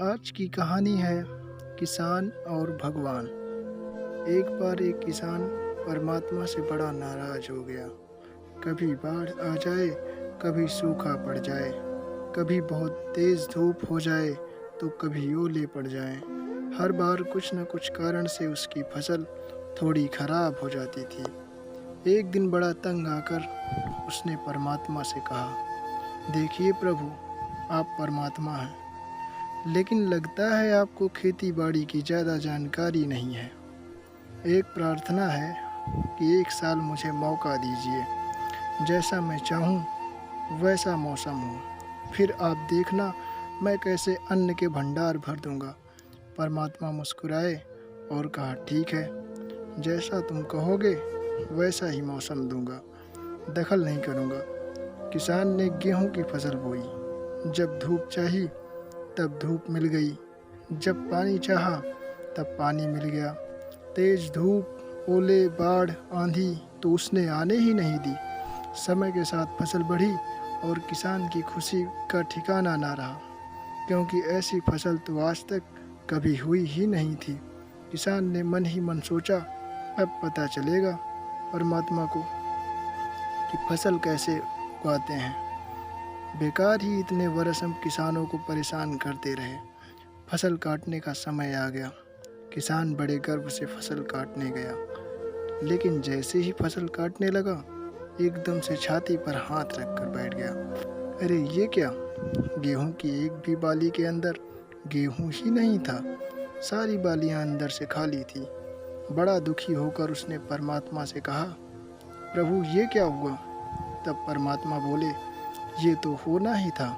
आज की कहानी है किसान और भगवान। एक बार एक किसान परमात्मा से बड़ा नाराज हो गया। कभी बाढ़ आ जाए, कभी सूखा पड़ जाए, कभी बहुत तेज धूप हो जाए तो कभी ओले पड़ जाएं। हर बार कुछ न कुछ कारण से उसकी फसल थोड़ी खराब हो जाती थी। एक दिन बड़ा तंग आकर उसने परमात्मा से कहा, देखिए प्रभु, आप परमात्मा हैं, लेकिन लगता है आपको खेती बाड़ी की ज़्यादा जानकारी नहीं है। एक प्रार्थना है कि एक साल मुझे मौका दीजिए, जैसा मैं चाहूँ वैसा मौसम हो, फिर आप देखना मैं कैसे अन्न के भंडार भर दूंगा। परमात्मा मुस्कुराए और कहा, ठीक है, जैसा तुम कहोगे वैसा ही मौसम दूंगा, दखल नहीं करूंगा। किसान ने गेहूं की फसल बोई। जब धूप चाहिए तब धूप मिल गई, जब पानी चाहा तब पानी मिल गया। तेज धूप, ओले, बाढ़, आंधी तो उसने आने ही नहीं दी। समय के साथ फसल बढ़ी और किसान की खुशी का ठिकाना ना रहा, क्योंकि ऐसी फसल तो आज तक कभी हुई ही नहीं थी। किसान ने मन ही मन सोचा, अब पता चलेगा परमात्मा को कि फसल कैसे उगाते हैं। बेकार ही इतने वर्ष हम किसानों को परेशान करते रहे। फसल काटने का समय आ गया। किसान बड़े गर्व से फसल काटने गया, लेकिन जैसे ही फसल काटने लगा, एकदम से छाती पर हाथ रखकर बैठ गया। अरे ये क्या? गेहूं की एक भी बाली के अंदर गेहूं ही नहीं था। सारी बालियां अंदर से खाली थी। बड़ा दुखी होकर उसने परमात्मा से कहा, प्रभु ये क्या हुआ? तब परमात्मा बोले, ये तो होना ही था।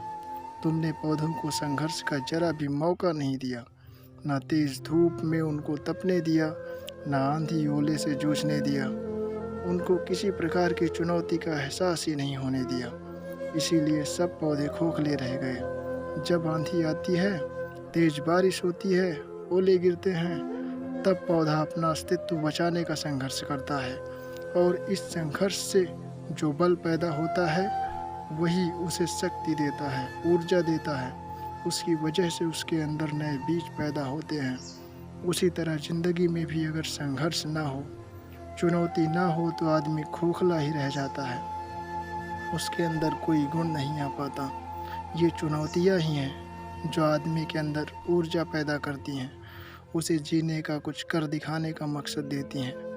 तुमने पौधों को संघर्ष का जरा भी मौका नहीं दिया। ना तेज धूप में उनको तपने दिया, ना आंधी ओले से जूझने दिया। उनको किसी प्रकार की चुनौती का एहसास ही नहीं होने दिया। इसीलिए सब पौधे खोखले रह गए। जब आंधी आती है, तेज बारिश होती है, ओले गिरते हैं, तब पौधा अपना अस्तित्व बचाने का संघर्ष करता है, और इस संघर्ष से जो बल पैदा होता है वही उसे शक्ति देता है, ऊर्जा देता है। उसकी वजह से उसके अंदर नए बीज पैदा होते हैं। उसी तरह ज़िंदगी में भी अगर संघर्ष ना हो, चुनौती ना हो, तो आदमी खोखला ही रह जाता है। उसके अंदर कोई गुण नहीं आ पाता। ये चुनौतियाँ ही हैं जो आदमी के अंदर ऊर्जा पैदा करती हैं, उसे जीने का, कुछ कर दिखाने का मकसद देती हैं।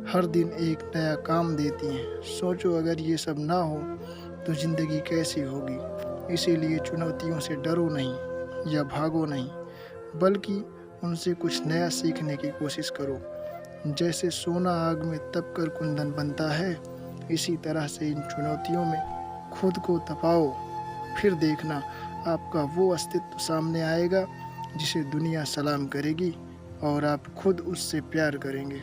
हर दिन एक नया काम देती हैं। सोचो अगर ये सब ना हो तो ज़िंदगी कैसी होगी। इसीलिए चुनौतियों से डरो नहीं या भागो नहीं, बल्कि उनसे कुछ नया सीखने की कोशिश करो। जैसे सोना आग में तप कर कुंदन बनता है, इसी तरह से इन चुनौतियों में खुद को तपाओ। फिर देखना आपका वो अस्तित्व सामने आएगा जिसे दुनिया सलाम करेगी, और आप खुद उससे प्यार करेंगे।